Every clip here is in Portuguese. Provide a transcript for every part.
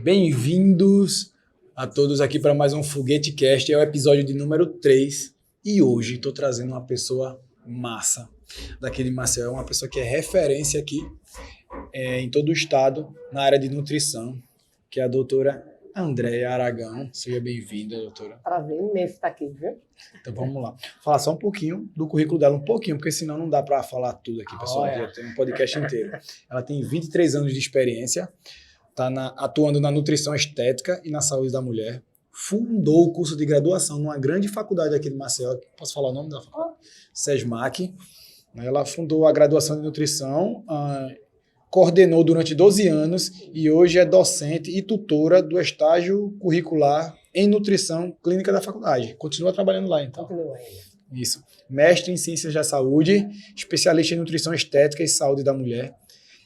Bem-vindos a todos aqui para mais um Foguete Cast, é o episódio de número 3 e hoje estou trazendo uma pessoa massa daqui de Maceió, uma pessoa que é referência aqui em todo o estado na área de nutrição, que é a doutora Andréia Aragão. Seja bem-vinda, doutora. Prazer imenso estar aqui, viu? Então vamos lá. Falar só um pouquinho do currículo dela, um pouquinho, porque senão não dá para falar tudo aqui, pessoal. Já tem um podcast inteiro. Ela tem 23 anos de experiência, está atuando na nutrição estética e na saúde da mulher. Fundou o curso de graduação numa grande faculdade aqui de Maceió. Posso falar o nome da faculdade? SESMAC. Ela fundou a graduação de nutrição, coordenou durante 12 anos e hoje é docente e tutora do estágio curricular em nutrição clínica da faculdade. Continua trabalhando lá, então. Continua ainda. Isso. Mestre em Ciências da Saúde, especialista em nutrição estética e saúde da mulher,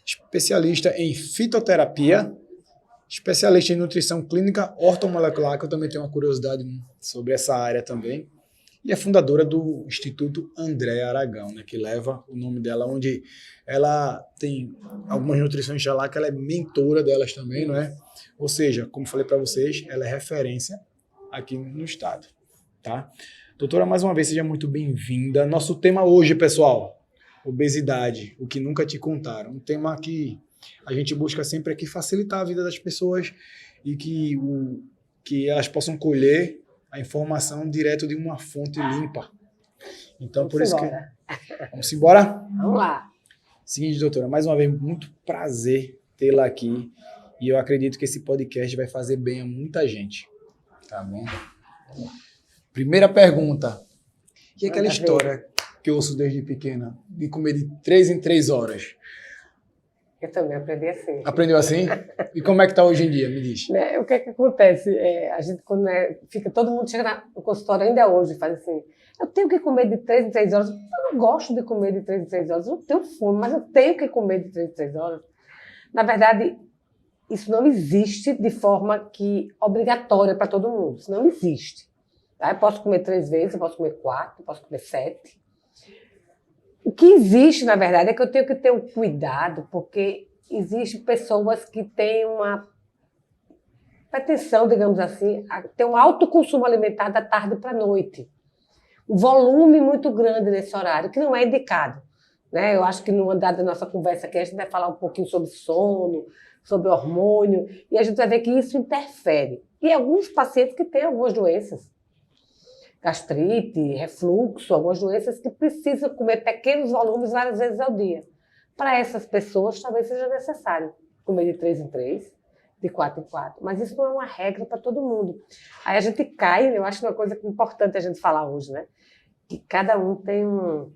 especialista em fitoterapia, especialista em nutrição clínica ortomolecular, que eu também tenho uma curiosidade sobre essa área também, e é fundadora do Instituto Andréia Aragão, né, que leva o nome dela, onde ela tem algumas nutricionistas lá, que ela é mentora delas também, não é? Ou seja, como falei para vocês, ela é referência aqui no estado, tá? Doutora, mais uma vez, seja muito bem-vinda. Nosso tema hoje, pessoal, obesidade, o que nunca te contaram. Um tema que a gente busca sempre aqui facilitar a vida das pessoas e que elas possam colher a informação direto de uma fonte limpa. Então, por isso que... Vamos embora? Vamos lá. Seguinte, doutora, mais uma vez, muito prazer tê-la aqui e eu acredito que esse podcast vai fazer bem a muita gente. Tá bom? Primeira pergunta. E aquela história que eu ouço desde pequena, de comer de 3 em 3 horas? Eu também aprendi assim. Aprendeu assim? E como é que tá hoje em dia? Me diz. O que é que acontece? A gente, quando fica, todo mundo chega no consultório ainda hoje, faz assim, eu tenho que comer de 3 em 3 horas. Eu não gosto de comer de 3 em 3 horas. Eu não tenho fome, mas eu tenho que comer de 3 em 3 horas. Na verdade, isso não existe de forma obrigatória para todo mundo. Isso não existe. Tá? Eu posso comer 3 vezes, eu posso comer 4, eu posso comer 7. O que existe, na verdade, é que eu tenho que ter um cuidado, porque existem pessoas que têm uma pretensão, digamos assim, a ter um alto consumo alimentar da tarde para a noite. Um volume muito grande nesse horário, que não é indicado. Né? Eu acho que no andar da nossa conversa aqui a gente vai falar um pouquinho sobre sono, sobre hormônio, e a gente vai ver que isso interfere. E alguns pacientes que têm algumas doenças, gastrite, refluxo, algumas doenças que precisam comer pequenos volumes várias vezes ao dia. Para essas pessoas, talvez seja necessário comer de 3 em 3, de 4 em 4. Mas isso não é uma regra para todo mundo. Aí a gente cai, eu acho que é uma coisa importante a gente falar hoje, né? Que cada um tem um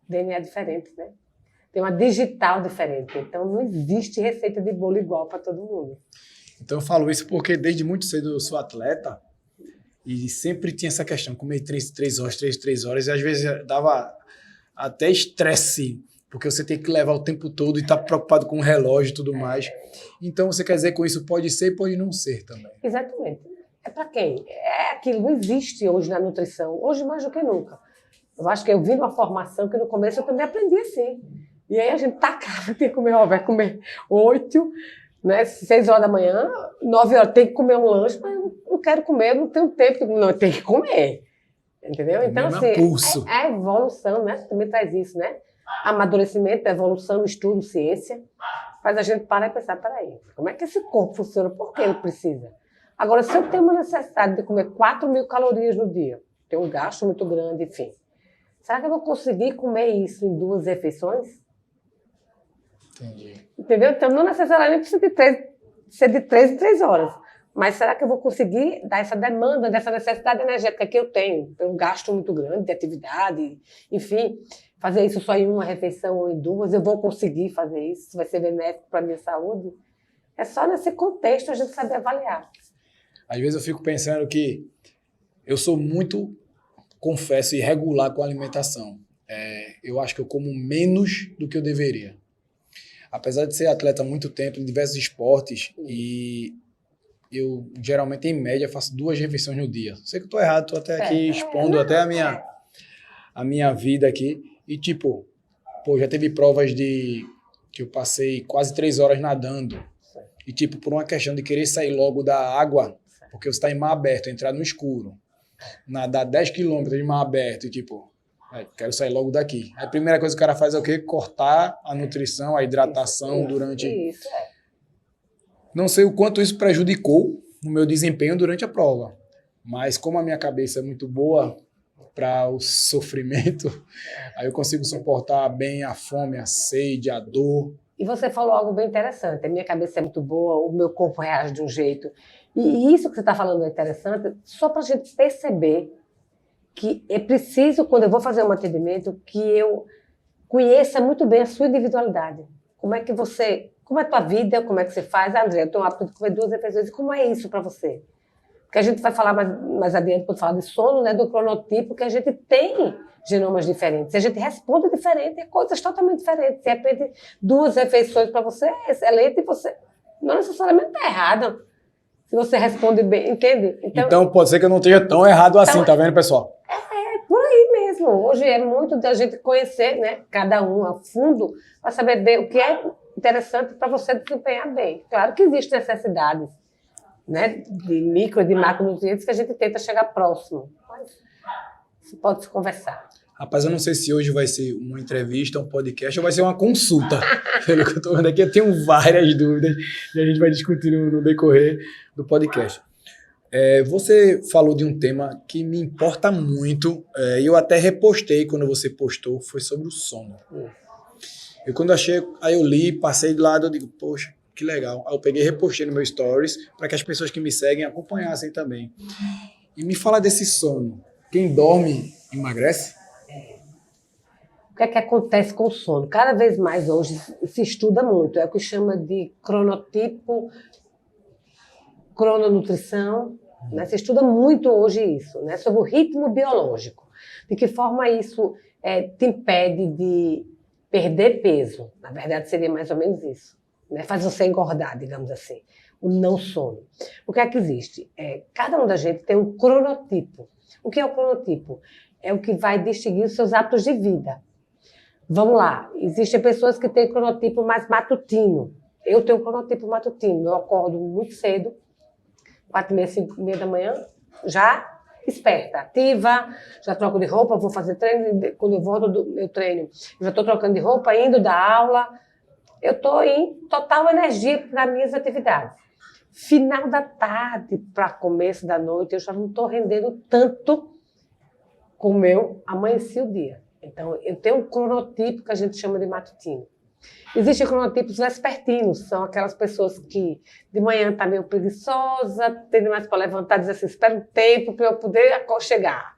DNA diferente, né? Tem uma digital diferente. Então não existe receita de bolo igual para todo mundo. Então eu falo isso porque desde muito cedo eu sou atleta, e sempre tinha essa questão, comer 3 horas, e às vezes dava até estresse, porque você tem que levar o tempo todo e estar preocupado com o relógio e tudo mais. Então, você quer dizer com isso, pode ser e pode não ser também. Exatamente. É para quem? É aquilo, não existe hoje na nutrição, hoje mais do que nunca. Eu acho que eu vi numa formação que no começo eu também aprendi assim. E aí a gente tacava, tem que comer, vai comer 8, né, 6 horas da manhã, 9 horas, tem que comer um lanche, mas eu não quero comer, eu não tenho tempo, não, tem que comer, entendeu? Então, assim, pulso. É a evolução, né, também traz isso, né, amadurecimento, evolução, estudo, ciência, faz a gente parar e pensar, peraí, como é que esse corpo funciona, por que ele precisa? Agora, se eu tenho uma necessidade de comer 4.000 calorias no dia, tenho um gasto muito grande, enfim, será que eu vou conseguir comer isso em 2 refeições? Entendi. Entendeu? Então, não necessariamente precisa ser de 3 em 3 horas. Mas será que eu vou conseguir dar essa demanda, dessa necessidade energética que eu tenho? Eu gasto muito grande de atividade, enfim, fazer isso só em uma refeição ou em 2, eu vou conseguir fazer isso? Vai ser benéfico para a minha saúde? É só nesse contexto a gente saber avaliar. Às vezes eu fico pensando que eu sou muito, confesso, irregular com a alimentação. Eu acho que eu como menos do que eu deveria. Apesar de ser atleta há muito tempo em diversos esportes, e eu geralmente, em média, faço 2 refeições no dia. Sei que eu tô errado, tô até aqui expondo até a minha vida aqui. E já teve provas que eu passei quase 3 horas nadando. e, tipo, por uma questão de querer sair logo da água, porque você está em mar aberto, entrar no escuro, nadar 10 quilômetros de mar aberto e, tipo, quero sair logo daqui. A primeira coisa que o cara faz é o quê? Cortar a nutrição, a hidratação durante... Isso, Não sei o quanto isso prejudicou no meu desempenho durante a prova, mas como a minha cabeça é muito boa para o sofrimento, aí eu consigo suportar bem a fome, a sede, a dor. E você falou algo bem interessante. A minha cabeça é muito boa, o meu corpo reage de um jeito. E isso que você está falando é interessante, só para a gente perceber que é preciso, quando eu vou fazer um atendimento, que eu conheça muito bem a sua individualidade. Como é a tua vida, como é que você faz? André, eu tenho o hábito de comer 2 refeições. E como é isso para você? Porque a gente vai falar mais adiante, quando falar de sono, né, do cronotipo, que a gente tem genomas diferentes. E a gente responde diferente, é coisas totalmente diferentes. De repente, 2 refeições para você é excelente e você não necessariamente está errado. Se você responde bem, entende? Então pode ser que eu não esteja tão errado assim, tá vendo, pessoal? É por aí mesmo. Hoje é muito da gente conhecer, né, cada um a fundo, para saber bem o que é interessante para você desempenhar bem. Claro que existem necessidades, né, de micro e de macronutrientes que a gente tenta chegar próximo. Mas você pode se conversar. Rapaz, eu não sei se hoje vai ser uma entrevista, um podcast ou vai ser uma consulta. Pelo que eu tô vendo aqui, eu tenho várias dúvidas e a gente vai discutir no decorrer do podcast. Você falou de um tema que me importa muito, e eu até repostei quando você postou, foi sobre o sono. Eu quando achei, aí eu li, passei do lado, eu digo, poxa, que legal. Aí eu peguei e repostei no meu stories para que as pessoas que me seguem acompanhassem também. E me fala desse sono. Quem dorme emagrece? O que é que acontece com o sono? Cada vez mais hoje se estuda muito, é o que chama de cronotipo, crononutrição, né? Se estuda muito hoje isso, né? Sobre o ritmo biológico. De que forma isso te impede de perder peso. Na verdade, seria mais ou menos isso, né? Faz você engordar, digamos assim, o não sono. O que é que existe? Cada um da gente tem um cronotipo. O que é o cronotipo? É o que vai distinguir os seus hábitos de vida. Vamos lá, existem pessoas que têm cronotipo mais matutino. Eu tenho cronotipo matutino. Eu acordo muito cedo, 4h30, 5h30 da manhã, já esperta, ativa, já troco de roupa, vou fazer treino. Quando eu volto do meu treino, eu já estou trocando de roupa, indo da aula. Eu estou em total energia para minhas atividades. Final da tarde para começo da noite, eu já não estou rendendo tanto como eu amanheci o dia. Então, eu tenho um cronotipo que a gente chama de matutino. Existem cronotipos vespertinos, são aquelas pessoas que de manhã está meio preguiçosa, tem demais para levantar, diz assim, espera um tempo para eu poder chegar.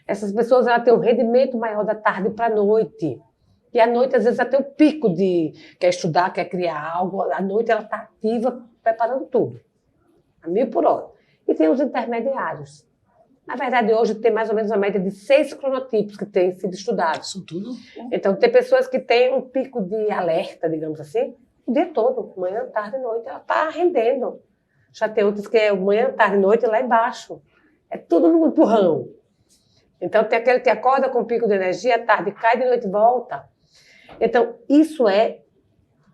Essas pessoas ela têm um rendimento maior da tarde para a noite. E à noite, às vezes, até o pico de quer estudar, quer criar algo. À noite ela está ativa, preparando tudo, a 1000 por hora. E tem os intermediários. Na verdade, hoje tem mais ou menos uma média de 6 cronotipos que têm sido estudados. Isso tudo? Então, tem pessoas que têm um pico de alerta, digamos assim, o dia todo, manhã, tarde e noite, ela está rendendo. Já tem outros que é manhã, tarde e noite lá embaixo. É tudo no empurrão. Então, tem aquele que acorda com pico de energia, tarde cai, de noite volta. Então, isso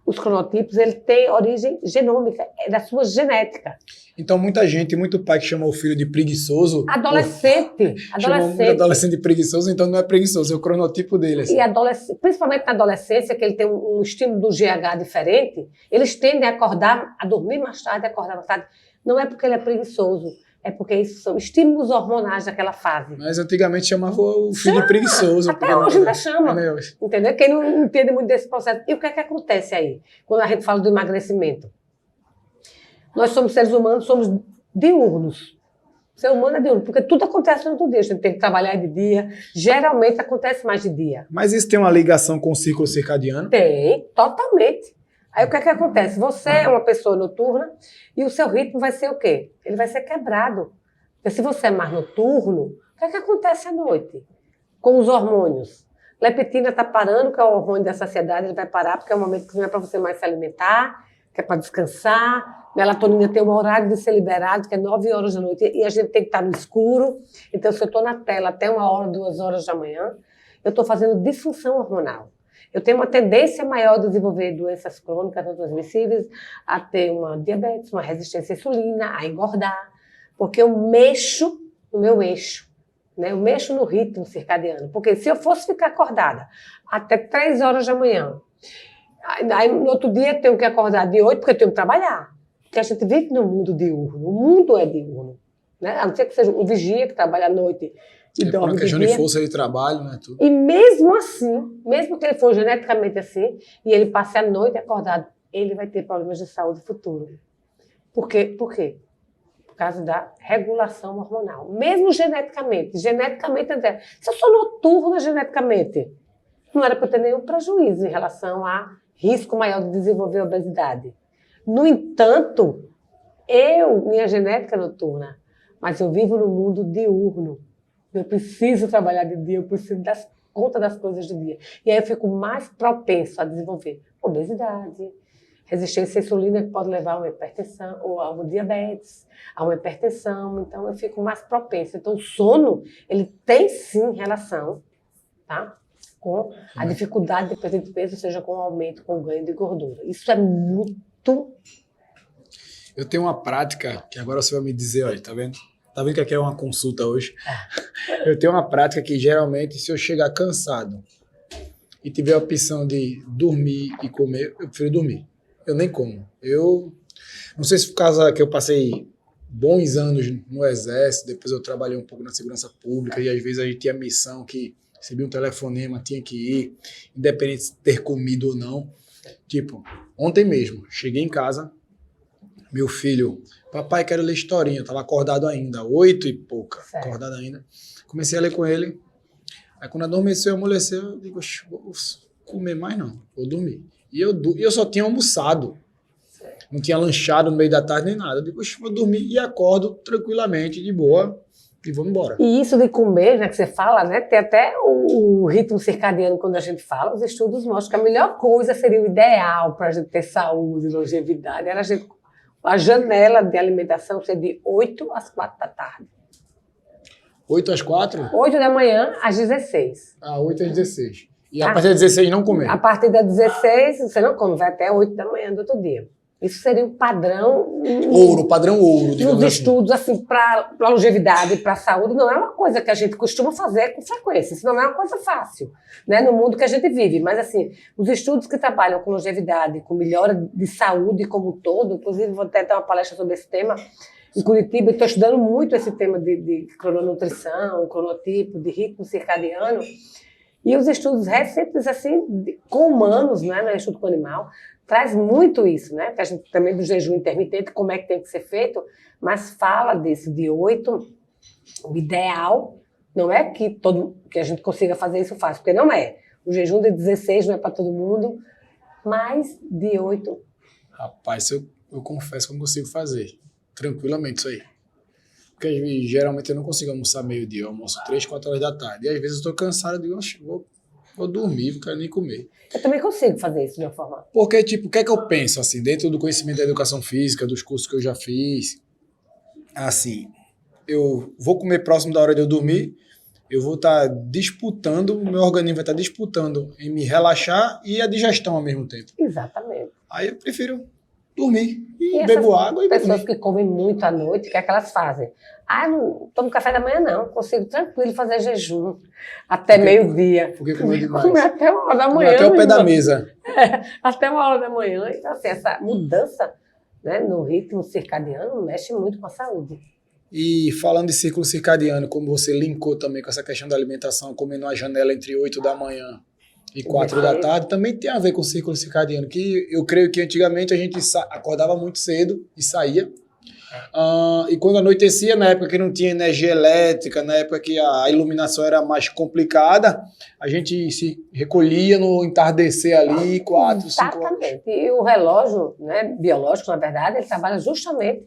os cronotipos, ele tem origem genômica, é da sua genética. Então, muita gente, muito pai que chama o filho de preguiçoso. Adolescente. Chama um adolescente de preguiçoso, então não é preguiçoso, é o cronotipo dele. Assim. E principalmente na adolescência, que ele tem um estímulo do GH diferente, eles tendem a acordar, a dormir mais tarde, a acordar mais tarde. Não é porque ele é preguiçoso, é porque isso são estímulos hormonais daquela fase. Mas antigamente chamava o filho de preguiçoso. Até hoje ainda chama. Entendeu? Quem não entende muito desse processo. E o que é que acontece aí, quando a gente fala do emagrecimento? Nós somos seres humanos, somos diurnos. Ser humano é diurno, porque tudo acontece durante o dia. A gente tem que trabalhar de dia. Geralmente acontece mais de dia. Mas isso tem uma ligação com o ciclo circadiano? Tem, totalmente. Aí o que é que acontece? Você é uma pessoa noturna e o seu ritmo vai ser o quê? Ele vai ser quebrado. Porque se você é mais noturno, o que é que acontece à noite? Com os hormônios. Leptina está parando, que é o hormônio da saciedade, ele vai parar, porque é o momento que não é para você mais se alimentar, que é para descansar. Melatonina tem um horário de ser liberado, que é 9 horas da noite, e a gente tem que estar no escuro. Então, se eu estou na tela até 1 hora, 2 horas da manhã, eu estou fazendo disfunção hormonal. Eu tenho uma tendência maior de desenvolver doenças crônicas não transmissíveis, a ter uma diabetes, uma resistência à insulina, a engordar, porque eu mexo no meu eixo, né? Eu mexo no ritmo circadiano. Porque se eu fosse ficar acordada até 3 horas da manhã, aí no outro dia eu tenho que acordar de 8 porque eu tenho que trabalhar. Porque a gente vive num mundo diurno, o mundo é diurno. Né? A não ser que seja um vigia que trabalha à noite e dorme de dia. Por uma questão de força de trabalho, né? Tudo. E mesmo assim, mesmo que ele for geneticamente assim, e ele passe a noite acordado, ele vai ter problemas de saúde futuro. Por quê? Por quê? Por causa da regulação hormonal. Mesmo geneticamente. Geneticamente, até. Se eu sou noturna geneticamente, não era para ter nenhum prejuízo em relação a risco maior de desenvolver obesidade. No entanto, minha genética é noturna, mas eu vivo no mundo diurno. Eu preciso trabalhar de dia, eu preciso dar conta das coisas de dia. E aí eu fico mais propenso a desenvolver obesidade, resistência à insulina, que pode levar a uma hipertensão, ou a uma diabetes, a uma hipertensão. Então eu fico mais propenso. Então o sono, ele tem sim relação, tá? Com a dificuldade de perder de peso, seja com o aumento, com o ganho de gordura. Isso é muito... Eu tenho uma prática, que agora você vai me dizer, olha, tá vendo? Tá vendo que aqui é uma consulta hoje? Eu tenho uma prática que, geralmente, se eu chegar cansado e tiver a opção de dormir e comer, eu prefiro dormir. Eu nem como. Eu não sei se por causa que eu passei bons anos no Exército, depois eu trabalhei um pouco na segurança pública e às vezes a gente tinha missão que recebia um telefonema, tinha que ir, independente de ter comido ou não. Tipo, ontem mesmo, cheguei em casa, meu filho, papai, quero ler historinha, eu tava acordado ainda, 8 e pouca, certo. Acordado ainda. Comecei a ler com ele, aí quando adormeceu, amoleceu, eu digo, vou comer mais não, vou dormir. E eu só tinha almoçado, certo. Não tinha lanchado no meio da tarde nem nada, eu digo, vou dormir e acordo tranquilamente, de boa, e vamos embora. E isso de comer, né, que você fala, né, tem até o ritmo circadiano quando a gente fala, os estudos mostram que a melhor coisa seria o ideal para a gente ter saúde, longevidade, era a janela de alimentação ser de 8 às 4 da tarde. 8 às 4? 8 da manhã às 16. 8 às 16. E a partir das 16 não comer? A partir das 16 você não come, vai até 8 da manhã do outro dia. Isso seria o padrão... Padrão ouro, digamos nos estudos, assim, para longevidade e para a saúde, não é uma coisa que a gente costuma fazer com frequência. Isso não é uma coisa fácil, né, no mundo que a gente vive. Mas, assim, os estudos que trabalham com longevidade, com melhora de saúde como um todo, inclusive vou até dar uma palestra sobre esse tema em Curitiba, estou estudando muito esse tema de crononutrição, cronotipo, de ritmo circadiano. E os estudos recentes, assim, com humanos, né, não é estudo com animal, traz muito isso, né? Que a gente também do jejum intermitente, como é que tem que ser feito, mas fala disso, de 8, o ideal não é que a gente consiga fazer isso fácil, porque não é. O jejum de 16 não é para todo mundo, mas de 8. Rapaz, eu confesso que eu não consigo fazer tranquilamente isso aí. Porque geralmente eu não consigo almoçar meio-dia, eu almoço 3, 4 horas da tarde. E às vezes eu estou cansado, eu digo, vou dormir, não quero nem comer. Eu também consigo fazer isso de uma forma. Porque, tipo, o que é que eu penso, assim, dentro do conhecimento da educação física, dos cursos que eu já fiz, assim, eu vou comer próximo da hora de eu dormir, eu vou estar disputando, o meu organismo vai estar disputando em me relaxar e a digestão ao mesmo tempo. Exatamente. Aí eu prefiro dormir e bebo água e pessoas dormir. Que comem muito à noite, o que é que elas fazem? Não tomo café da manhã, não. Consigo tranquilo fazer jejum até meio-dia. Porque comer demais. Comer até 1 hora da manhã. Até o pé da mesa. Até 1 hora da manhã. Então, assim, essa mudança, né, no ritmo circadiano mexe muito com a saúde. E falando de ciclo circadiano, como você linkou também com essa questão da alimentação, comendo uma janela entre 8 da manhã e 4 da tarde, também tem a ver com o ciclo circadiano, que eu creio que antigamente a gente acordava muito cedo e saía. E quando anoitecia, na época que não tinha energia elétrica, na época que a iluminação era mais complicada, a gente se recolhia no entardecer ali, 4, 5 horas. Exatamente. E o relógio, né, biológico, na verdade, ele trabalha justamente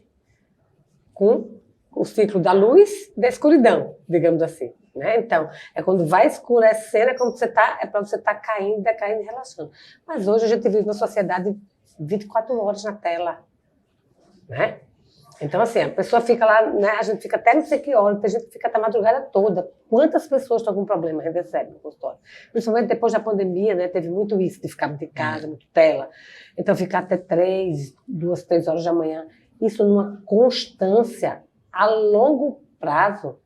com o ciclo da luz e da escuridão, digamos assim. Né? Então, é quando vai escurecendo, é para você estar caindo, decaindo e relaxando. Mas hoje a gente vive numa sociedade 24 horas na tela. Né? Então, assim, a pessoa fica lá, né? A gente fica até não sei que hora, tem gente que fica até a madrugada toda. Quantas pessoas estão com problema a gente recebe no consultório? Principalmente depois da pandemia, né? Teve muito isso, de ficar de casa, muito tela. Então, ficar até 2, 3 horas da manhã. Isso numa constância a longo prazo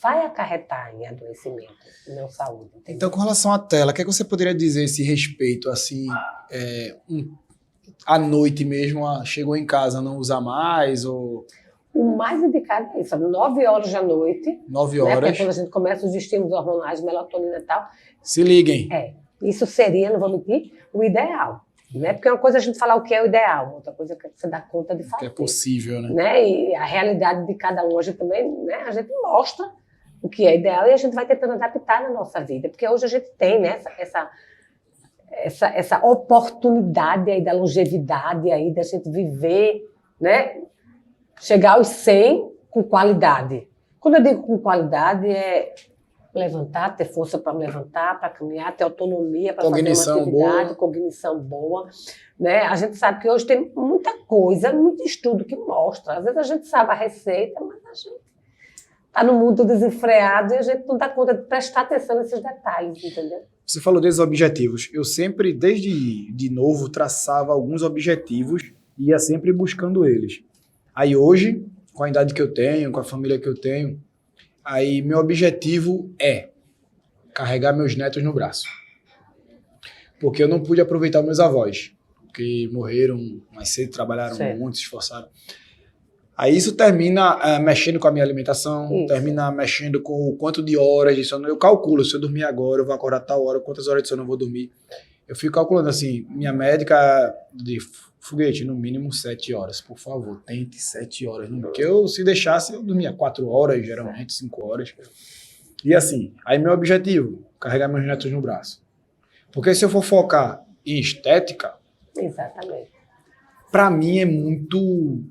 vai acarretar em adoecimento, em não saúde. Entendeu? Então, com relação à tela, o que é que você poderia dizer a esse respeito, assim, à noite mesmo, chegou em casa, não usar mais, ou O mais indicado é isso, 9 horas da noite, 9 né? Porque horas, quando a gente começa os estímulos hormonais, melatonina e tal, se liguem. isso seria, não vou mentir, o ideal. Né? Porque é uma coisa a gente falar o que é o ideal, outra coisa é você dar conta de fazer. Que é possível, né? Né? E a realidade de cada um, a gente também, né? A gente mostra o que é ideal e a gente vai tentando adaptar na nossa vida. Porque hoje a gente tem, né, essa oportunidade aí da longevidade, aí da gente viver, né? Chegar aos 100 com qualidade. Quando eu digo com qualidade, é levantar, ter força para levantar, para caminhar, ter autonomia para fazer uma atividade, cognição boa. Né? A gente sabe que hoje tem muita coisa, muito estudo que mostra. Às vezes a gente sabe a receita, mas a gente está no mundo desenfreado e a gente não dá conta de prestar atenção nesses detalhes, entendeu? Você falou desses objetivos. Eu sempre, desde de novo, traçava alguns objetivos e ia sempre buscando eles. Aí hoje, com a idade que eu tenho, com a família que eu tenho, aí meu objetivo é carregar meus netos no braço. Porque eu não pude aproveitar meus avós, porque morreram mais cedo, trabalharam muito, se esforçaram. Aí isso termina mexendo com a minha alimentação, termina mexendo com o quanto de horas de sono. Eu calculo, se eu dormir agora, eu vou acordar tal hora, quantas horas de sono eu vou dormir. Eu fico calculando assim, minha médica de foguete, no mínimo 7 horas, por favor, tente 7 horas. Porque eu, se deixasse, eu dormia 4 horas, geralmente 5 horas. E assim, aí meu objetivo, carregar meus netos no braço. Porque se eu for focar em estética, exatamente, para mim é muito,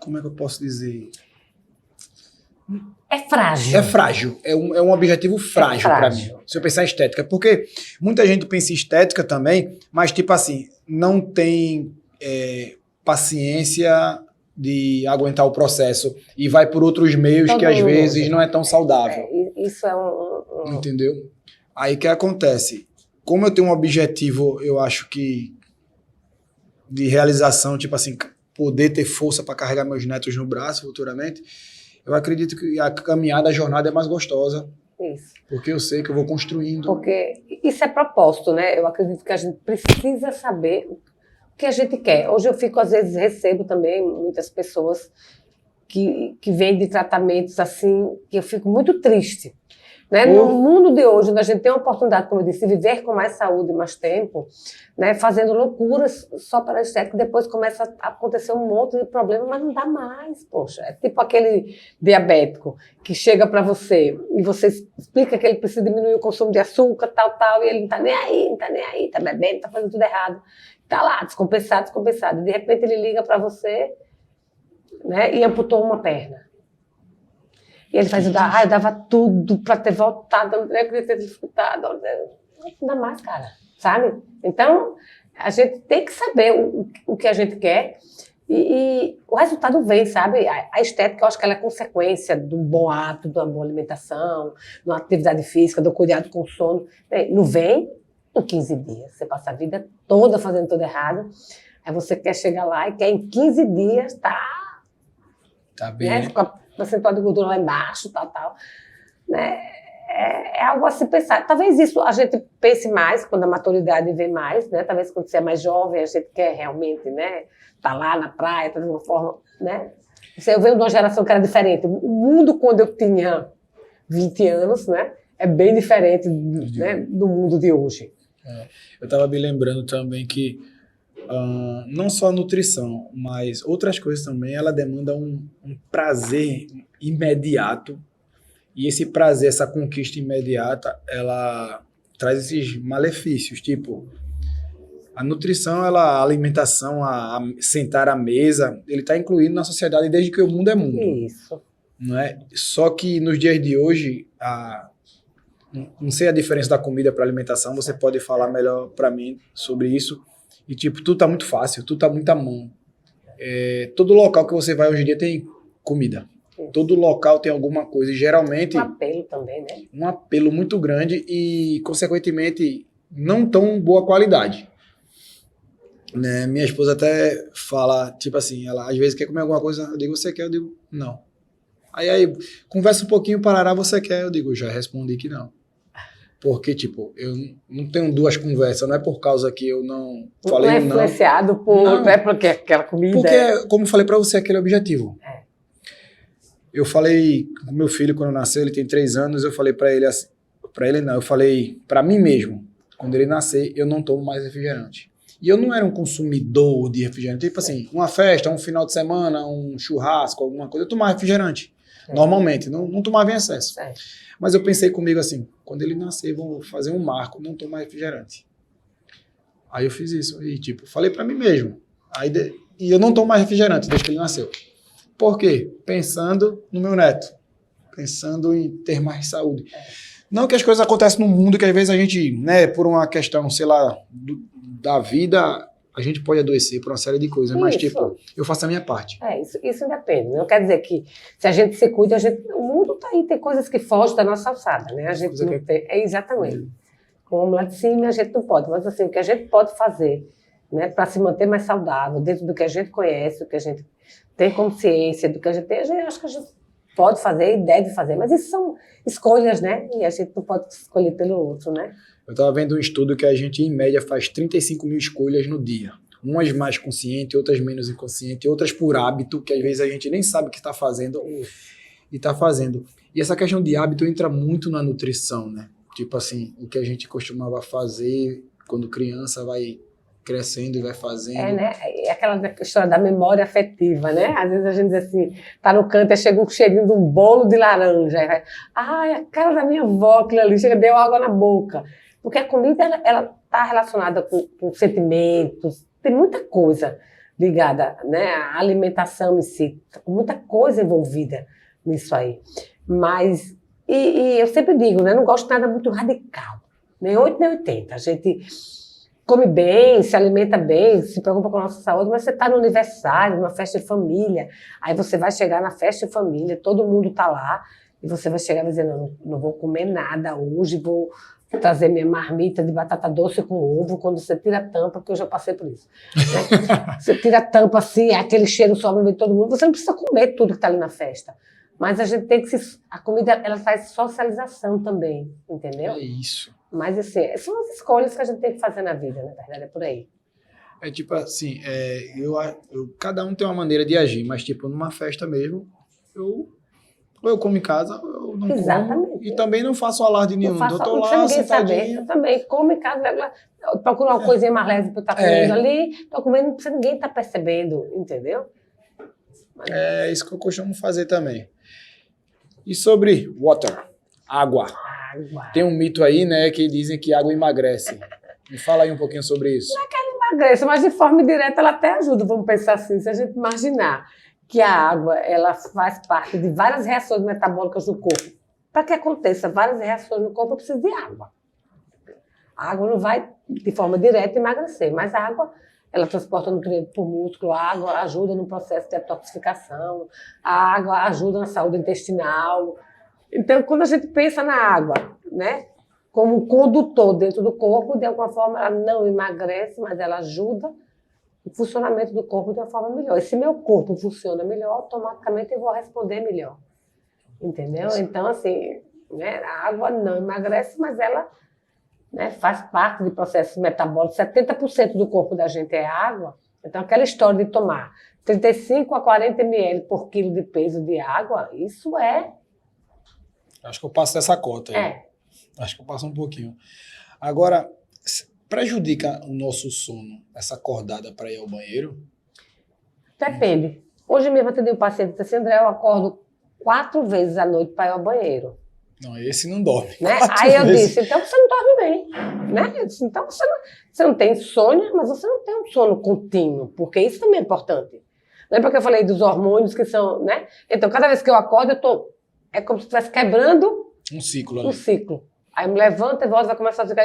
como é que eu posso dizer? É frágil. É frágil, é um objetivo frágil para mim, se eu pensar em estética. Porque muita gente pensa em estética também, mas tipo assim, não tem paciência de aguentar o processo e vai por outros meios que às vezes não é tão saudável. Isso é Entendeu? Aí o que acontece? Como eu tenho um objetivo, eu acho que de realização, tipo assim, poder ter força para carregar meus netos no braço futuramente, eu acredito que a caminhada, a jornada é mais gostosa. Isso. Porque eu sei que eu vou construindo. Porque isso é propósito, né? Eu acredito que a gente precisa saber o que a gente quer. Hoje eu fico, às vezes, recebo também muitas pessoas que vêm de tratamentos assim, que eu fico muito triste. Né? No mundo de hoje, onde a gente tem a oportunidade, como eu disse, de viver com mais saúde e mais tempo, né? Fazendo loucuras só para a estética, depois começa a acontecer um monte de problema, mas não dá mais, poxa. É tipo aquele diabético que chega para você e você explica que ele precisa diminuir o consumo de açúcar, tal, e ele não está nem aí, está bebendo, está fazendo tudo errado. Está lá, descompensado. De repente ele liga para você, né? E amputou uma perna. E ele faz, eu dava tudo para ter voltado, eu queria ter escutado. Não dá mais, cara, sabe? Então, a gente tem que saber o que a gente quer e o resultado vem, sabe? A estética, eu acho que ela é consequência do bom hábito, da boa alimentação, da atividade física, do cuidado com o sono. Não vem em 15 dias. Você passa a vida toda fazendo tudo errado, aí você quer chegar lá e quer em 15 dias tá bem, né? Com a percentual de gordura lá embaixo, tal, né? É algo a se pensar. Talvez isso a gente pense mais quando a maturidade vem mais, né? Talvez quando você é mais jovem, a gente quer realmente, né? Tá lá na praia, tá de uma forma, né? Eu venho de uma geração que era diferente. O mundo, quando eu tinha 20 anos, né? É bem diferente, né? Do mundo de hoje. Eu estava me lembrando também que não só a nutrição, mas outras coisas também, ela demanda um prazer imediato. E esse prazer, essa conquista imediata, ela traz esses malefícios, tipo, a nutrição, a alimentação, a sentar à mesa, ele está incluído na sociedade desde que o mundo é mundo. Isso. Não é? Só que nos dias de hoje, não sei a diferença da comida para alimentação, você pode falar melhor para mim sobre isso. E tipo, tudo tá muito fácil, tudo tá muito à mão. Todo local que você vai hoje em dia tem comida. Todo local tem alguma coisa. E geralmente... Um apelo também, né? Um apelo muito grande e, consequentemente, não tão boa qualidade. Né? Minha esposa até fala, tipo assim, ela às vezes quer comer alguma coisa, eu digo, você quer? Eu digo, não. Aí conversa um pouquinho, parará, você quer? Eu digo, já respondi que não. Porque, tipo, eu não tenho duas conversas, não é por causa que eu não falei não. Não É influenciado por, não é porque aquela comida... Porque, como eu falei pra você, aquele objetivo. Eu falei com meu filho quando nasceu, ele tem 3 anos, eu falei pra ele assim, pra ele não, eu falei pra mim mesmo, quando ele nascer, eu não tomo mais refrigerante. E eu não era um consumidor de refrigerante, tipo assim, uma festa, um final de semana, um churrasco, alguma coisa, eu tomava refrigerante, normalmente, não tomava em excesso. Mas eu pensei comigo assim, quando ele nascer, vou fazer um marco, não tomar refrigerante. Aí eu fiz isso, e tipo, falei pra mim mesmo, e eu não tomo mais refrigerante desde que ele nasceu. Por quê? Pensando no meu neto. Pensando em ter mais saúde. Não que as coisas acontecem no mundo, que às vezes a gente, né, por uma questão, sei lá, da vida, a gente pode adoecer por uma série de coisas. Mas, tipo, eu faço a minha parte. Isso depende. Não quer dizer que se a gente se cuida, o mundo tá aí, tem coisas que fogem da nossa alçada, né? A gente não tem... exatamente. Como lá de cima, a gente não pode. Mas, assim, o que a gente pode fazer, né, para se manter mais saudável, dentro do que a gente conhece, o que a gente tem consciência do que a gente tem, eu acho que a gente pode fazer e deve fazer, mas isso são escolhas, né? E a gente não pode escolher pelo outro, né? Eu estava vendo um estudo que a gente, em média, faz 35 mil escolhas no dia. Umas mais conscientes, outras menos inconscientes, outras por hábito, que às vezes a gente nem sabe o que está fazendo e está fazendo. E essa questão de hábito entra muito na nutrição, né? Tipo assim, o que a gente costumava fazer quando criança vai crescendo e vai fazendo. Né? É aquela história da memória afetiva, né? Às vezes a gente diz assim, tá no canto e chega um cheirinho de um bolo de laranja. Aí vai, é a cara da minha avó, aquilo ali, chega, deu água na boca. Porque a comida, ela tá relacionada com sentimentos, tem muita coisa ligada, né? A alimentação em si, muita coisa envolvida nisso aí. Mas, e eu sempre digo, né? Não gosto de nada muito radical, nem 8 nem 80. A gente come bem, se alimenta bem, se preocupa com a nossa saúde, mas você está no aniversário, numa festa de família, aí você vai chegar na festa de família, todo mundo está lá, e você vai chegar e dizer, não vou comer nada hoje, vou trazer minha marmita de batata doce com ovo, quando você tira a tampa, porque eu já passei por isso. Né? Você tira a tampa assim, aquele cheiro sobe de todo mundo, você não precisa comer tudo que está ali na festa. Mas a gente tem que a comida, ela faz socialização também, entendeu? É isso. Mas, assim, são as escolhas que a gente tem que fazer na vida, na verdade, é por aí. É tipo assim, cada um tem uma maneira de agir, mas, tipo, numa festa mesmo, ou eu como em casa, ou eu não como. E também não faço alarde nenhum. Não tô lá sentadinho. Eu também como em casa, procuro uma coisinha mais leve para eu estar comendo ali, tô comendo, não precisa ninguém estar percebendo, entendeu? É isso que eu costumo fazer também. E sobre água. Tem um mito aí, né, que dizem que água emagrece. Me fala aí um pouquinho sobre isso. Não é que ela emagrece, mas de forma indireta ela até ajuda, vamos pensar assim, se a gente imaginar que a água, ela faz parte de várias reações metabólicas do corpo. Para que aconteça várias reações no corpo, precisa de água. A água não vai, de forma direta, emagrecer, mas a água, ela transporta nutrientes para o músculo, a água ajuda no processo de detoxificação, a água ajuda na saúde intestinal. Então, quando a gente pensa na água, né, como um condutor dentro do corpo, de alguma forma ela não emagrece, mas ela ajuda o funcionamento do corpo de uma forma melhor. E se meu corpo funciona melhor, automaticamente eu vou responder melhor. Entendeu? Sim. Então, assim, né, a água não emagrece, mas ela, né, faz parte de processos metabólicos. 70% do corpo da gente é água. Então, aquela história de tomar 35 a 40 ml por quilo de peso de água, isso é... Acho que eu passo dessa cota aí. Acho que eu passo um pouquinho. Agora, prejudica o nosso sono, essa acordada para ir ao banheiro? Depende. Hoje mesmo eu atendi um paciente assim, André, eu acordo 4 vezes à noite para ir ao banheiro. Não, esse não dorme. Né? Aí eu disse, então você não dorme bem. Né? Eu disse, então você não tem insônia, mas você não tem um sono contínuo, porque isso também é importante. Lembra que eu falei dos hormônios que são, né? Então, cada vez que eu acordo, é como se estivesse quebrando um ciclo. Aí eu me levanto e volto, vai começar a ficar...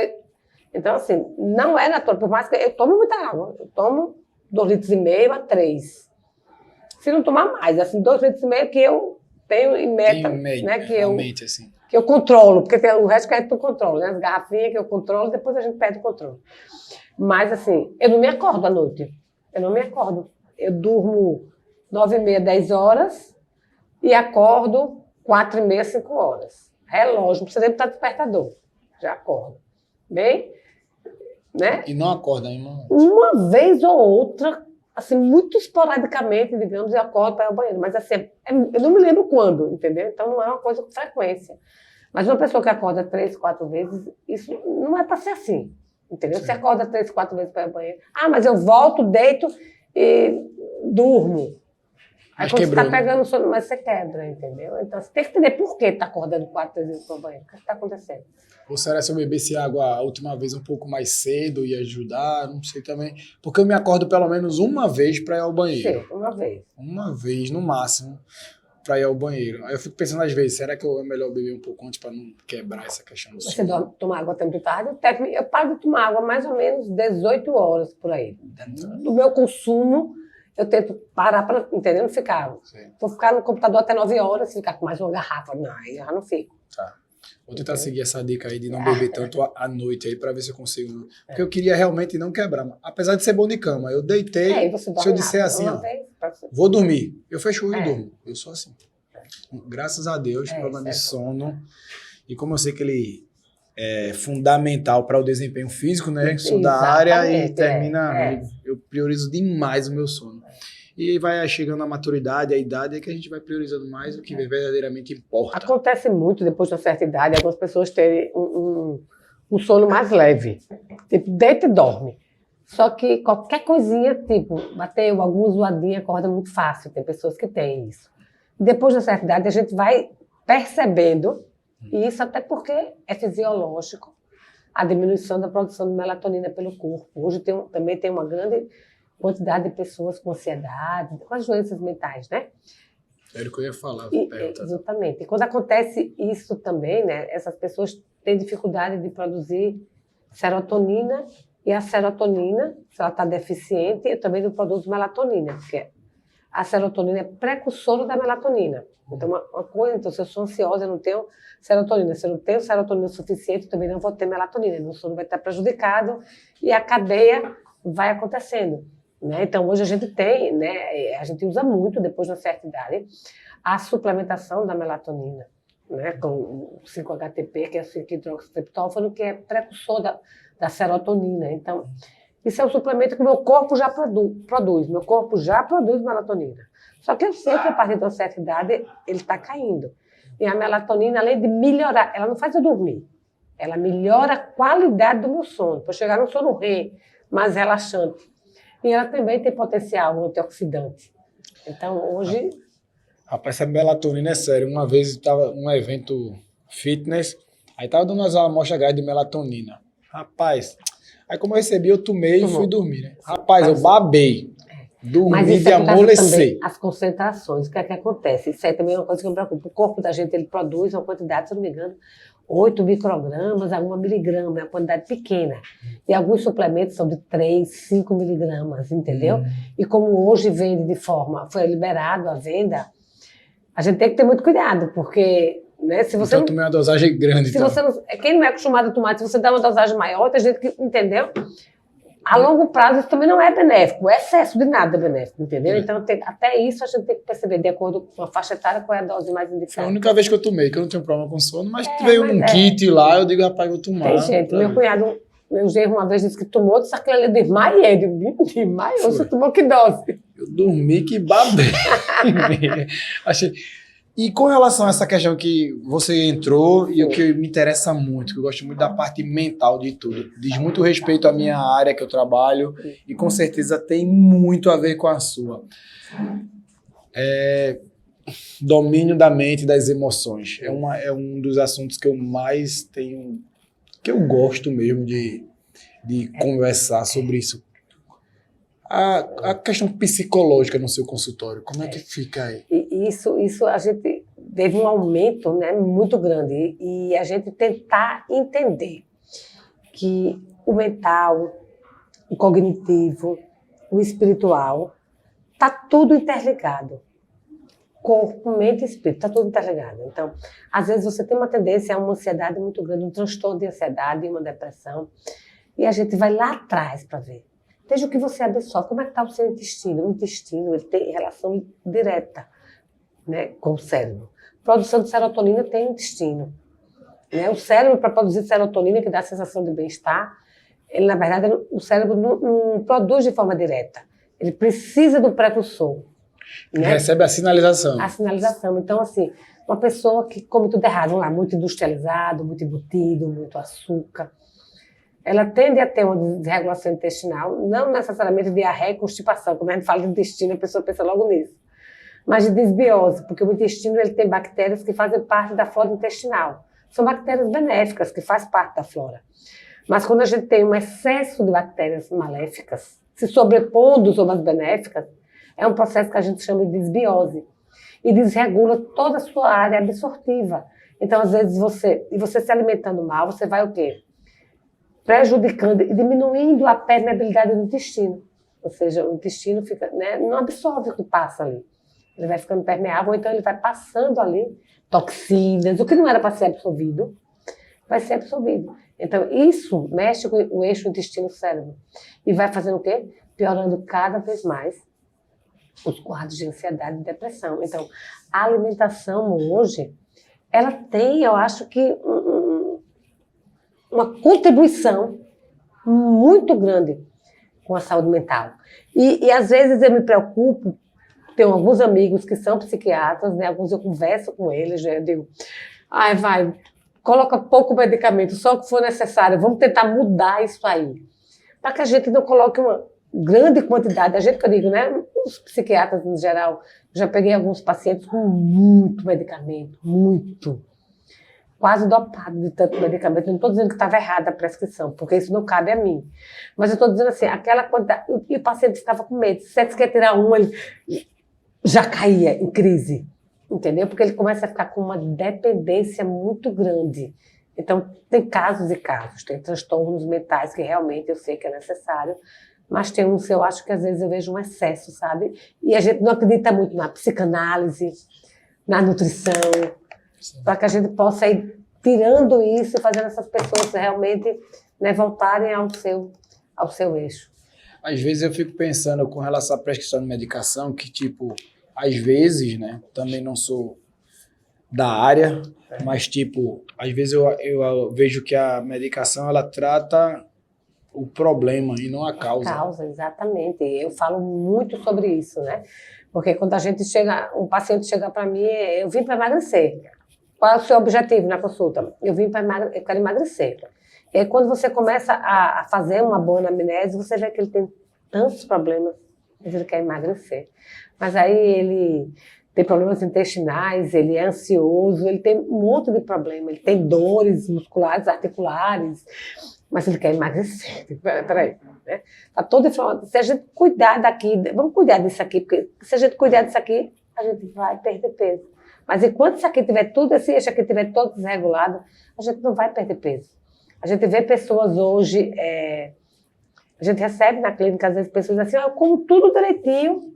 Então, assim, não é natural. Por mais que eu tomo muita água. Eu tomo 2,5 litros a 3. Se não tomar mais, assim, 2 litros e meio que eu tenho em meta, né? realmente, assim. Que eu controlo, porque tem o resto que é do controle, né? As garrafinhas que eu controlo, depois a gente perde o controle. Mas, assim, eu não me acordo à noite. Eu não me acordo. Eu durmo 9h30, 10 horas e acordo 4h30, 5 horas. Relógio, não precisa nem botar despertador. Já acordo. Bem, né? E não acorda, irmão? Uma vez ou outra, assim, muito esporadicamente, digamos, eu acordo para ir ao banheiro. Mas, assim, eu não me lembro quando, entendeu? Então, não é uma coisa com frequência. Mas uma pessoa que acorda 3, 4 vezes, isso não é para ser assim, entendeu? Você acorda 3, 4 vezes para ir ao banheiro. Ah, mas eu volto, deito e durmo. Aí Mas quando quebrou, você está pegando sono, mas você quebra, entendeu? Então você tem que entender por que está acordando 4, 3 vezes para o banheiro. O que está acontecendo? Ou será que se eu bebesse água a última vez um pouco mais cedo ia ajudar? Não sei também. Porque eu me acordo pelo menos uma vez para ir ao banheiro. Sim, uma vez. Uma vez, no máximo, para ir ao banheiro. Aí eu fico pensando às vezes, será que é melhor beber um pouco antes para não quebrar essa questão do Você sono? toma água até muito tarde. Eu paro de tomar água mais ou menos 18 horas por aí. Do meu consumo, eu tento parar para, entendeu? Não ficar. Sim. Vou ficar no computador até 9 horas, se ficar com mais uma garrafa. Não, aí eu já não fico. Tá. Vou tentar seguir essa dica aí de não beber tanto à noite aí para ver se eu consigo. Porque eu queria realmente não quebrar. Apesar de ser bom de cama, eu deitei. E você Se eu disser assim, uma ó, vez, vou dormir, eu fecho o olho e É. durmo. Eu sou assim. Graças a Deus, problema de isso é sono. E como eu sei que ele é fundamental para o desempenho físico, né? Sou da área e Exatamente, termina. Eu priorizo demais o meu sono. E vai chegando a maturidade, a idade, é que a gente vai priorizando mais o que verdadeiramente importa. Acontece muito depois de uma certa idade, algumas pessoas terem um sono mais leve. Tipo, deita e dorme. Só que qualquer coisinha, tipo, bateu alguma zoadinha, acorda muito fácil. Tem pessoas que têm isso. Depois de uma certa idade, a gente vai percebendo, e isso até porque é fisiológico, a diminuição da produção de melatonina pelo corpo. Hoje também tem uma grande quantidade de pessoas com ansiedade, com as doenças mentais, né? Era o que eu ia falar. Exatamente. E quando acontece isso também, né, essas pessoas têm dificuldade de produzir serotonina, e a serotonina, se ela está deficiente, eu também não produzo melatonina, porque a serotonina é precursora da melatonina. Então, uma coisa, então, se eu sou ansiosa, eu não tenho serotonina. Se eu não tenho serotonina suficiente, eu também não vou ter melatonina. Meu sono vai estar prejudicado e a cadeia vai acontecendo. Né? Então, hoje a gente tem, né, a gente usa muito, depois de uma certa idade, a suplementação da melatonina, né, com o 5-HTP, que é o 5-hidroxitriptófano, que é precursor da serotonina. Então, isso é um suplemento que o meu corpo já produz. Meu corpo já produz melatonina. Só que eu sei que a partir de uma certa idade ele está caindo. E a melatonina, além de melhorar, ela não faz eu dormir. Ela melhora a qualidade do meu sono, para chegar num sono REM, mais relaxante. E ela também tem potencial antioxidante. Então, hoje... Rapaz, essa melatonina é sério. Uma vez estava num evento fitness, aí estava dando umas amostras grátis de melatonina. Rapaz, aí como eu recebi, eu tomei e fui dormir. Né? Rapaz, eu babei. Dormi de amolecer. As concentrações, o que é que acontece? Isso aí também é uma coisa que me preocupa. O corpo da gente, ele produz uma quantidade, se não me engano, 8 microgramas a 1 miligrama, é uma quantidade pequena. E alguns suplementos são de 3, 5 miligramas, entendeu? E como hoje vende de forma, foi liberado a venda, a gente tem que ter muito cuidado, porque, né, se você então, tomei uma dosagem grande. Se você não, quem não é acostumado a tomar, se você dá uma dosagem maior, tem gente que, entendeu? A longo prazo isso também não é benéfico, o excesso de nada é benéfico, entendeu? Então, até isso a gente tem que perceber, de acordo com a faixa etária, qual é a dose mais indicada. Foi a única vez que eu tomei, que eu não tenho problema com sono, mas veio um kit lá, eu digo, rapaz, vou tomar. Tem gente, meu cunhado, meu genro uma vez disse que tomou, disse que ele desmaiei, desmaiou, você tomou que dose? Eu dormi que babei. Achei... E com relação a essa questão que você entrou e o que me interessa muito, que eu gosto muito da parte mental de tudo, diz muito respeito à minha área que eu trabalho e com certeza tem muito a ver com a sua. Domínio da mente e das emoções. É um dos assuntos que eu mais tenho, que eu gosto mesmo de conversar sobre isso. A questão psicológica no seu consultório, como é que fica aí? Isso a gente teve um aumento, né, muito grande e a gente tentar entender que o mental, o cognitivo, o espiritual Está tudo interligado. Corpo, mente e espírito, está tudo interligado. Então, às vezes você tem uma tendência a uma ansiedade muito grande, um transtorno de ansiedade, uma depressão, e a gente vai lá atrás para ver. Desde o que você absorve, como é que está o seu intestino? O intestino ele tem relação direta, né, com o cérebro. Produção de serotonina tem intestino. Né? O cérebro, para produzir serotonina, que dá a sensação de bem-estar, ele, na verdade, o cérebro não produz de forma direta. Ele precisa do precursor. Né? Recebe a sinalização. A sinalização. Então, assim, uma pessoa que come tudo errado, vamos lá, muito industrializado, muito embutido, muito açúcar, ela tende a ter uma desregulação intestinal, não necessariamente diarreia e constipação. Quando a gente fala de intestino, a pessoa pensa logo nisso. Mas de desbiose, porque o intestino ele tem bactérias que fazem parte da flora intestinal. São bactérias benéficas, que fazem parte da flora. Mas quando a gente tem um excesso de bactérias maléficas, se sobrepondo sobre as benéficas, é um processo que a gente chama de desbiose. E desregula toda a sua área absortiva. Então, às vezes, você se alimentando mal, você vai o quê? Prejudicando e diminuindo a permeabilidade do intestino. Ou seja, o intestino fica, né, não absorve o que passa ali. Ele vai ficando permeável, ou então ele vai passando ali toxinas, o que não era para ser absorvido, vai ser absorvido. Então, isso mexe com o eixo intestino-cérebro. E vai fazendo o quê? Piorando cada vez mais os quadros de ansiedade e depressão. Então, a alimentação hoje, ela tem, eu acho que, uma contribuição muito grande com a saúde mental. E às vezes eu me preocupo, tenho alguns amigos que são psiquiatras, né? Alguns eu converso com eles, eu digo, ai, vai, coloca pouco medicamento, só o que for necessário, vamos tentar mudar isso aí. Para que a gente não coloque uma grande quantidade, a gente que eu digo, né? Os psiquiatras em geral, já peguei alguns pacientes com muito medicamento, muito. Quase dopado de tanto medicamento. Não estou dizendo que estava errada a prescrição, porque isso não cabe a mim. Mas eu estou dizendo assim, aquela quantidade, e o paciente ficava com medo. Se você quer tirar um, ele já caía em crise, entendeu? Porque ele começa a ficar com uma dependência muito grande. Então, tem casos e casos, tem transtornos mentais que realmente eu sei que é necessário, mas tem uns que eu acho que às vezes eu vejo um excesso, sabe? E a gente não acredita muito na psicanálise, na nutrição, para que a gente possa ir tirando isso e fazendo essas pessoas realmente, né, voltarem ao seu eixo. Às vezes eu fico pensando com relação à prescrição de medicação, que tipo, às vezes, né, também não sou da área, mas tipo, às vezes eu vejo que a medicação ela trata o problema e não a causa. A causa, exatamente. Eu falo muito sobre isso, né? Porque quando um paciente chega para mim, eu vim para emagrecer. Qual é o seu objetivo na consulta? Eu quero emagrecer. E aí, quando você começa a fazer uma boa anamnese, você vê que ele tem tantos problemas, mas ele quer emagrecer. Mas aí ele tem problemas intestinais, ele é ansioso, ele tem um monte de problema, ele tem dores musculares, articulares, mas ele quer emagrecer. Peraí, né? Tá todo inflamado. Se a gente cuidar daqui, vamos cuidar disso aqui, porque se a gente cuidar disso aqui, a gente vai perder peso. Mas enquanto isso aqui tiver tudo, esse eixo aqui tiver todo desregulado, a gente não vai perder peso. A gente vê pessoas hoje, a gente recebe na clínica, às vezes, pessoas assim, eu como tudo direitinho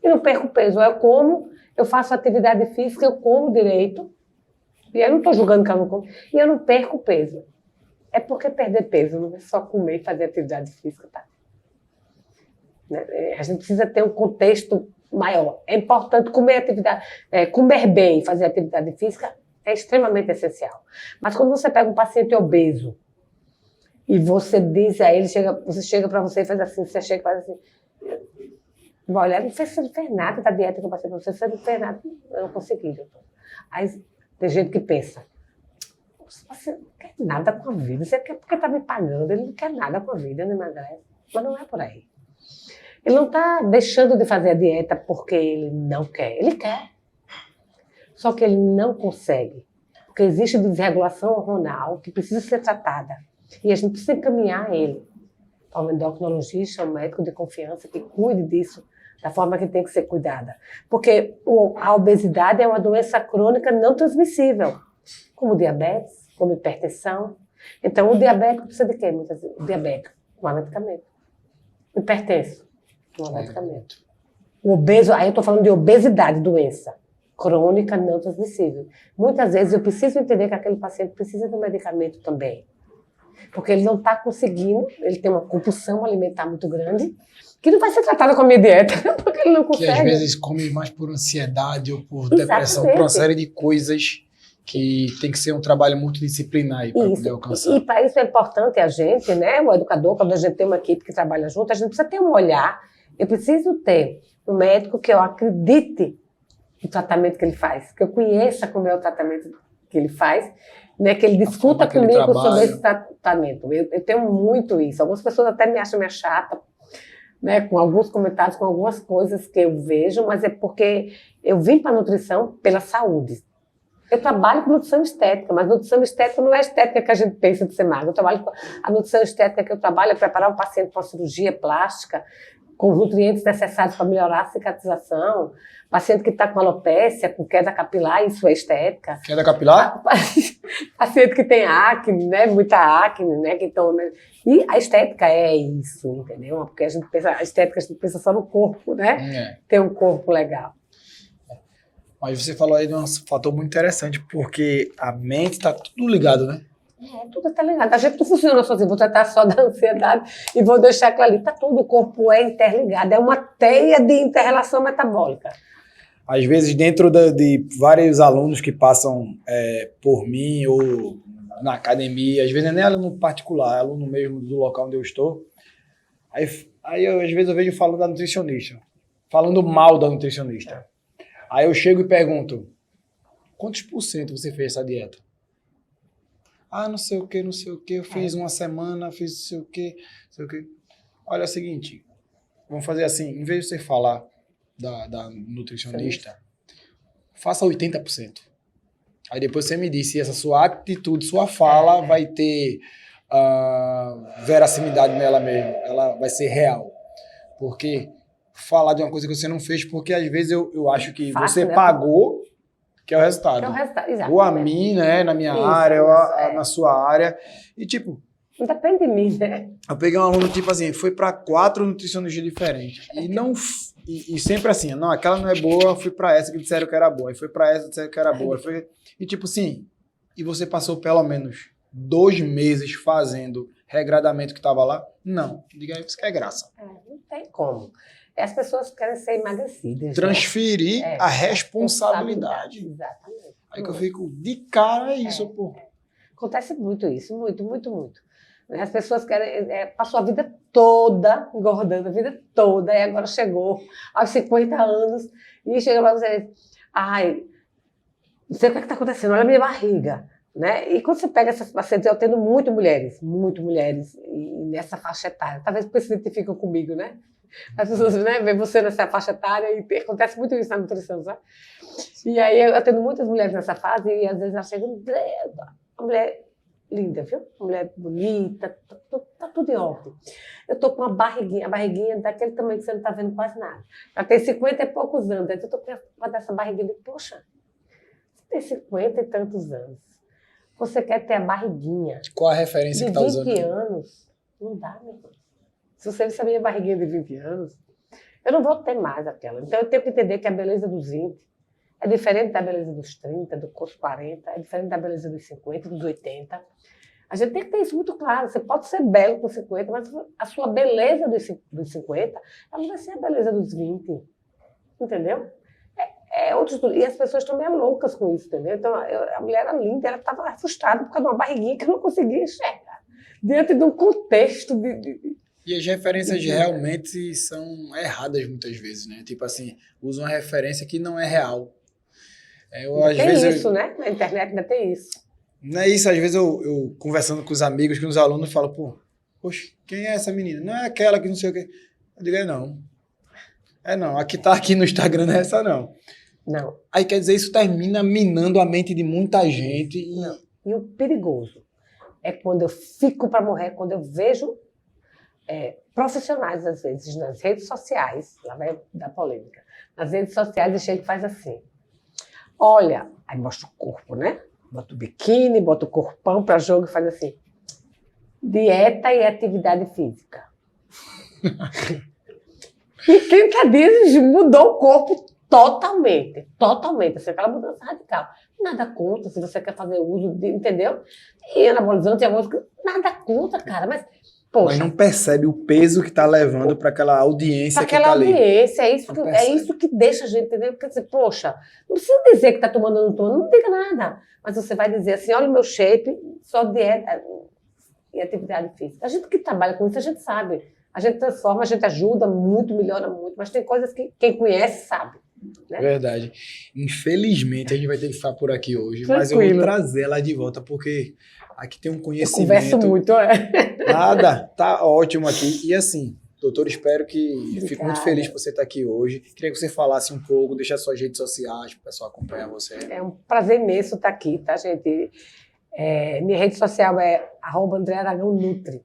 e não perco peso. Eu faço atividade física, eu como direito, e eu não estou julgando que eu não como, e eu não perco peso. É porque perder peso não é só comer e fazer atividade física, tá? A gente precisa ter um contexto maior. É importante comer bem, fazer atividade física é extremamente essencial. Mas quando você pega um paciente obeso e você diz a ele, você chega para você e faz assim, você chega e faz assim, vai olhar, você não fez nada da dieta que eu passei para você não fez nada, eu não consegui, doutor. Aí tem gente que pensa, você não quer nada com a vida, você quer porque está me pagando, ele não quer nada com a vida, não emagrece. Mas não é por aí. Ele não está deixando de fazer a dieta porque ele não quer. Ele quer. Só que ele não consegue. Porque existe desregulação hormonal que precisa ser tratada. E a gente precisa encaminhar ele para um endocrinologista, um médico de confiança que cuide disso da forma que tem que ser cuidada. Porque a obesidade é uma doença crônica não transmissível, como diabetes, como hipertensão. Então, o diabético precisa de quê? Muitas vezes? O diabético, tomar medicamento. Hipertenso. Geneticamente. O obeso, aí eu estou falando de obesidade, doença crônica não transmissível. Muitas vezes eu preciso entender que aquele paciente precisa de um medicamento também. Porque ele não está conseguindo, ele tem uma compulsão alimentar muito grande, que não vai ser tratada com a minha dieta, porque ele não consegue. Que às vezes come mais por ansiedade ou por depressão, por uma série de coisas que tem que ser um trabalho multidisciplinar para poder alcançar. E para isso é importante a gente, né, o educador, quando a gente tem uma equipe que trabalha junto, a gente precisa ter um olhar, eu preciso ter um médico que eu acredite no tratamento que ele faz, que eu conheça como é o tratamento que ele faz, né, que ele discuta comigo sobre esse tratamento. Eu tenho muito isso. Algumas pessoas até me acham meio chata, né, com alguns comentários, com algumas coisas que eu vejo, mas é porque eu vim para a nutrição pela saúde. Eu trabalho com nutrição estética, mas nutrição estética não é a estética que a gente pensa de ser magra. Eu trabalho com a nutrição estética que eu trabalho é preparar um paciente para uma cirurgia plástica, com os nutrientes necessários para melhorar a cicatrização, paciente que está com alopécia, com queda capilar, isso é estética. Queda capilar? Paciente que tem acne, né? Muita acne, né? Que toma... E a estética é isso, entendeu? Porque a gente pensa, a estética a gente pensa só no corpo, né? Ter um corpo legal. Mas você falou aí de um fator muito interessante, porque a mente está tudo ligado, né? Tudo está ligado. A gente não funciona sozinho, vou tratar só da ansiedade e vou deixar aquilo ali. Está tudo, o corpo é interligado, é uma teia de inter-relação metabólica. Às vezes, dentro de vários alunos que passam por mim ou na academia, às vezes não é nem aluno particular, é aluno mesmo do local onde eu estou, aí eu, às vezes eu vejo falando da nutricionista, falando mal da nutricionista. Aí eu chego e pergunto, quantos por cento você fez essa dieta? Ah, não sei o que, eu fiz uma semana, fiz não sei o que. Olha, é o seguinte, vamos fazer assim, em vez de você falar da nutricionista, faça 80%. Aí depois você me diz se essa sua atitude, sua fala vai ter veracidade nela mesmo, ela vai ser real. Porque falar de uma coisa que você não fez, porque às vezes eu acho que você pagou, que é o resultado. Que é o resultado, exatamente. Ou a mim, né, na minha área, ou na sua área. E tipo... Não depende de mim, né? Eu peguei um aluno, tipo assim, foi para 4 nutricionistas diferentes. E sempre assim, não, aquela não é boa, fui para essa que disseram que era boa. E foi para essa que disseram que era boa. E tipo assim, e você passou pelo menos 2 meses fazendo regradamento que estava lá? Não. Diga aí que você quer graça. Não tem como. As pessoas querem ser emagrecidas. Transferir a responsabilidade. Exatamente. Aí que eu fico de cara isso, pô. Acontece muito isso, muito, muito, muito. As pessoas querem, passou a vida toda engordando, a vida toda, e agora chegou aos 50 anos, e chega para você, ai, não sei o que está acontecendo, olha a minha barriga. Né? E quando você pega essas pacientes, eu atendo muito mulheres, e nessa faixa etária, talvez porque se identificam comigo, né? As pessoas, né, veem você nessa faixa etária e acontece muito isso na nutrição, sabe? E aí eu atendo muitas mulheres nessa fase e às vezes elas chegam, uma mulher linda, viu? Uma mulher bonita, tá tudo em ordem. Eu tô com a barriguinha daquele tamanho que você não tá vendo quase nada. Ela tem 50 e poucos anos, então eu tô com essa barriguinha e poxa, você tem 50 e tantos anos, você quer ter a barriguinha. Qual a referência que tá usando? De 20 anos, não dá, meu irmão. Se você visse a minha barriguinha de 20 anos, eu não vou ter mais aquela. Então, eu tenho que entender que a beleza dos 20 é diferente da beleza dos 30, dos 40, é diferente da beleza dos 50, dos 80. A gente tem que ter isso muito claro. Você pode ser belo com 50, mas a sua beleza dos 50, ela não vai ser a beleza dos 20. Entendeu? E as pessoas estão meio loucas com isso, entendeu? Então, a mulher era linda, ela estava frustrada por causa de uma barriguinha que eu não conseguia enxergar. Diante de um contexto E as referências realmente são erradas muitas vezes, né? Tipo assim, usam uma referência que não é real. Né? Na internet ainda tem isso. Não é isso, às vezes eu conversando com os amigos, com os alunos, falo, poxa, quem é essa menina? Não é aquela que não sei o quê. Eu digo, não. Não, a que tá aqui no Instagram não é essa, não. Não. Aí quer dizer, isso termina minando a mente de muita gente. E o perigoso é quando eu fico para morrer, quando eu vejo profissionais, às vezes, nas redes sociais, lá vai dar polêmica, nas redes sociais, e chega e faz assim, olha, aí mostra o corpo, né? Bota o biquíni, bota o corpão para jogo e faz assim, dieta e atividade física. Em 30 dias mudou o corpo totalmente. Totalmente. Assim, aquela mudança radical. Nada contra se você quer fazer uso de, entendeu? E anabolizante, nada contra, cara. Mas, poxa. Mas não percebe o peso que está levando para aquela audiência que está ali. Audiência, é isso que deixa a gente entender. Porque, assim, poxa, não precisa dizer que está tomando ou não tomando, não diga nada. Mas você vai dizer assim, olha o meu shape, só dieta e atividade física. A gente que trabalha com isso, a gente sabe. A gente transforma, a gente ajuda muito, melhora muito, mas tem coisas que quem conhece sabe. Né? Verdade. Infelizmente, a gente vai ter que ficar por aqui hoje, Tranquilo. mas eu vou trazer ela de volta, porque aqui tem um conhecimento. Eu converso muito, Nada, tá ótimo aqui. E assim, doutor, espero que fico muito feliz por você estar aqui hoje. Queria que você falasse um pouco, deixasse suas redes sociais para o pessoal acompanhar você. É um prazer imenso estar aqui, tá, gente? Minha rede social é @AndréAragãoNutri.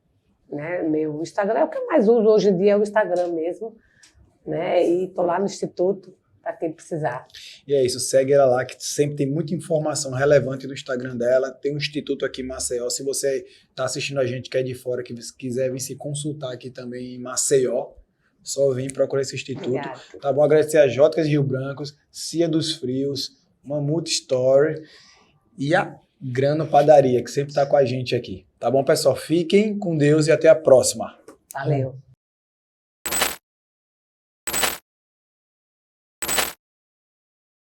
Né? Meu Instagram é o que eu mais uso hoje em dia, é o Instagram mesmo. Né? E estou lá no Instituto para quem precisar. E é isso, segue ela lá, que sempre tem muita informação relevante no Instagram dela. Tem um instituto aqui em Maceió. Se você está assistindo a gente que é de fora, que quiser vir se consultar aqui também em Maceió, só vem procurar esse instituto. Obrigada. Tá bom? Agradecer a Jóticas Rio Brancos, Cia dos Frios, Mamute Store e a Grano Padaria, que sempre está com a gente aqui. Tá bom, pessoal? Fiquem com Deus e até a próxima. Valeu.